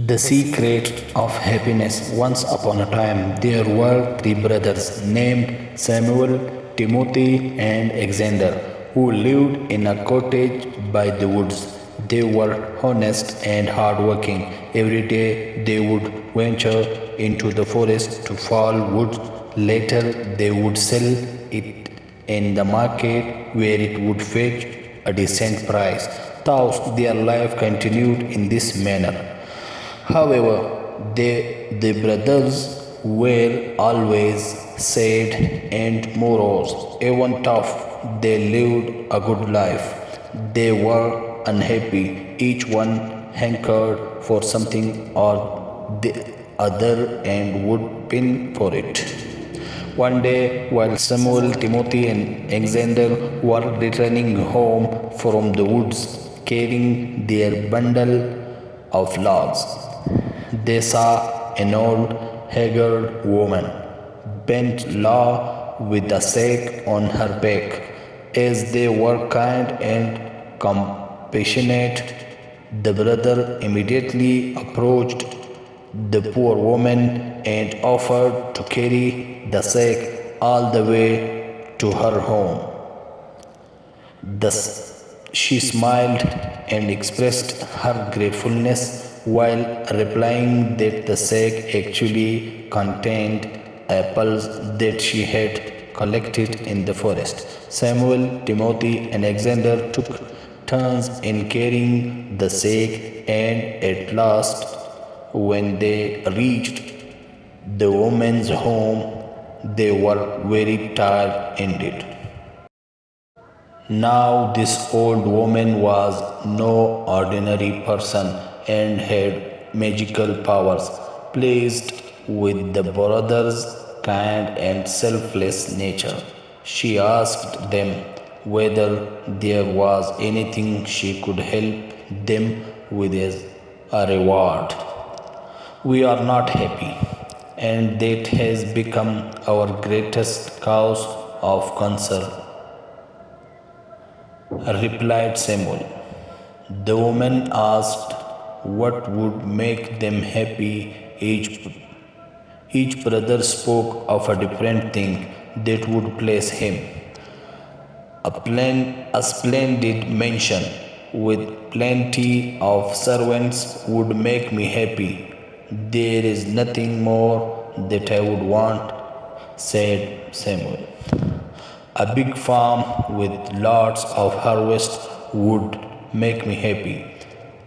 The secret of happiness. Once upon a time, there were three brothers named Samuel, Timothy, and Xander who lived in a cottage by the woods. They were honest and hardworking. Every day they would venture into the forest to fall wood. Later they would sell it in the market where it would fetch a decent price. Thus their life continued in this manner. However, the brothers were always sad and morose. Even tough, they lived a good life. They were unhappy. Each one hankered for something or the other and would pin for it. One day, while Samuel, Timothy, and Alexander were returning home from the woods carrying their bundle of logs, they saw an old haggard woman bent low with a sack on her back. As they were kind and compassionate, the brother immediately approached the poor woman and offered to carry the sack all the way to her home. Thus, she smiled and expressed her gratefulness while replying that the sack actually contained apples that she had collected in the forest. Samuel, Timothy, and Alexander took turns in carrying the sack, and at last, when they reached the woman's home, they were very tired indeed. Now, this old woman was no ordinary person and had magical powers. Pleased with the brothers' kind and selfless nature, she asked them whether there was anything she could help them with as a reward. We are not happy, and that has become our greatest cause of concern, replied Samuel. The woman asked what would make them happy. Each brother spoke of a different thing that would please him. A splendid mansion with plenty of servants would make me happy. There is nothing more that I would want, said Samuel. A big farm with lots of harvest would make me happy.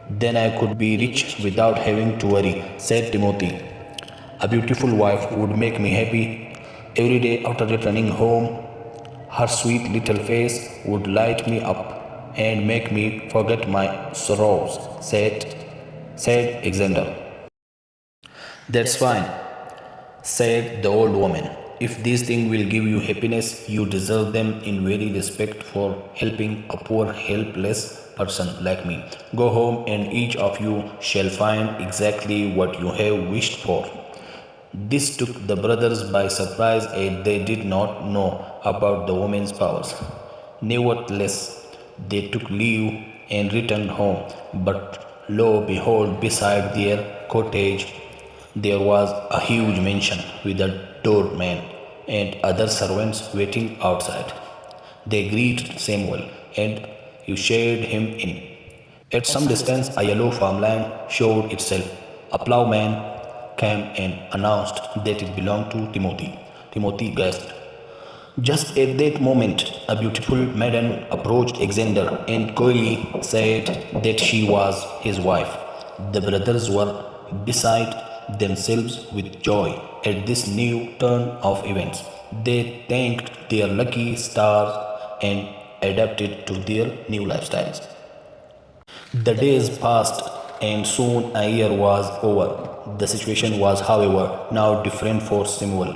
Then I could be rich without having to worry, said Timothy. A beautiful wife would make me happy. Every day after returning home, her sweet little face would light me up and make me forget my sorrows, said Xander. That's fine, said the old woman. If these things will give you happiness, you deserve them in very respect for helping a poor, helpless person like me. Go home and each of you shall find exactly what you have wished for. This took the brothers by surprise as they did not know about the woman's powers. Nevertheless, they took leave and returned home. But lo behold, beside their cottage there was a huge mansion with a doorman and other servants waiting outside. They greeted Samuel and ushered him in. At some distance, a yellow farmland showed itself. A plowman came and announced that it belonged to Timothy. Timothy gasped. Just at that moment, a beautiful maiden approached Xander and coyly said that she was his wife. The brothers were beside themselves with joy at this new turn of events. They thanked their lucky stars and adapted to their new lifestyles. The days passed and soon a year was over. The situation was, however, now different for Samuel,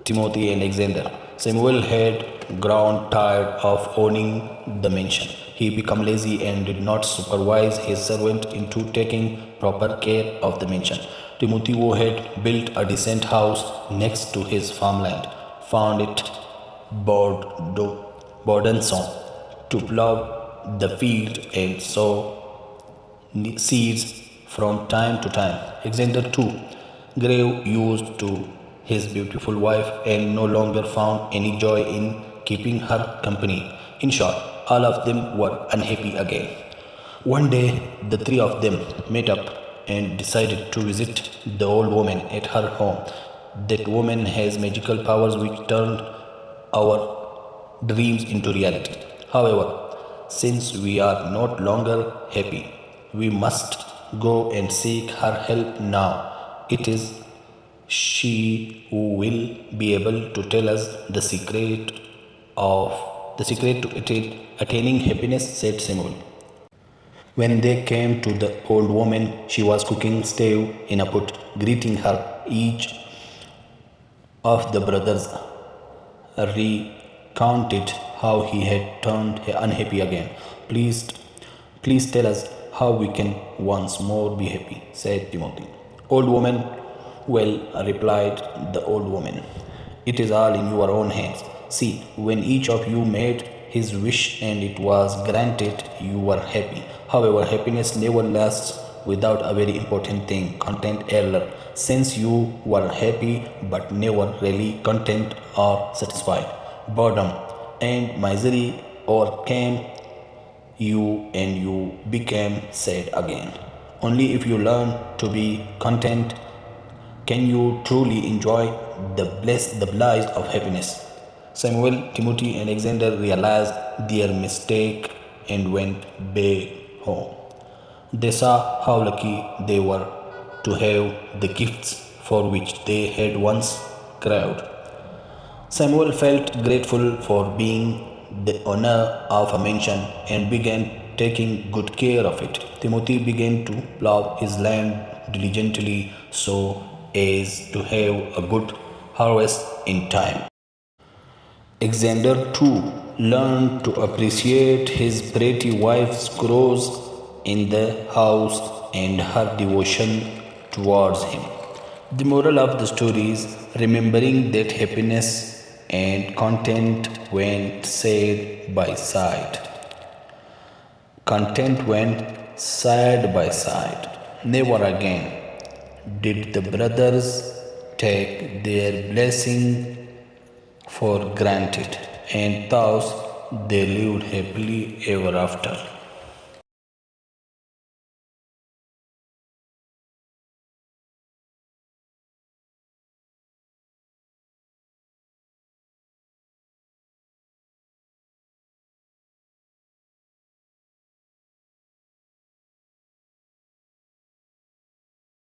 Timothy, and Alexander. Samuel had grown tired of owning the mansion. He became lazy and did not supervise his servant into taking proper care of the mansion. Timothy, who had built a decent house next to his farmland, found it burdensome to plow the field and sow seeds from time to time. Xander too grew used to his beautiful wife and no longer found any joy in keeping her company. In short, all of them were unhappy again. One day, the three of them met up and decided to visit the old woman at her home. That woman has magical powers which turned our dreams into reality. However, since we are not longer happy, we must go and seek her help now. It is she who will be able to tell us of the secret to attaining happiness, said Samuel. When they came to the old woman, she was cooking stew in a pot, greeting her. Each of the brothers recounted how he had turned unhappy again. Please, please tell us how we can once more be happy, said Timothy. Old woman, well, replied the old woman, it is all in your own hands. See, when each of you made his wish and it was granted, you were happy. However, happiness never lasts without a very important thing, content error. Since you were happy but never really content or satisfied, boredom and misery overcame you and you became sad again. Only if you learn to be content can you truly enjoy the bliss of happiness. Samuel, Timothy, and Alexander realized their mistake and went back home. They saw how lucky they were to have the gifts for which they had once craved. Samuel felt grateful for being the owner of a mansion and began taking good care of it. Timothy began to plow his land diligently so as to have a good harvest in time. Xander too learned to appreciate his pretty wife's chores in the house and her devotion towards him. The moral of the story is remembering that happiness and content went side by side. Content went side by side. Never again did the brothers take their blessing for granted, and thus they lived happily ever after.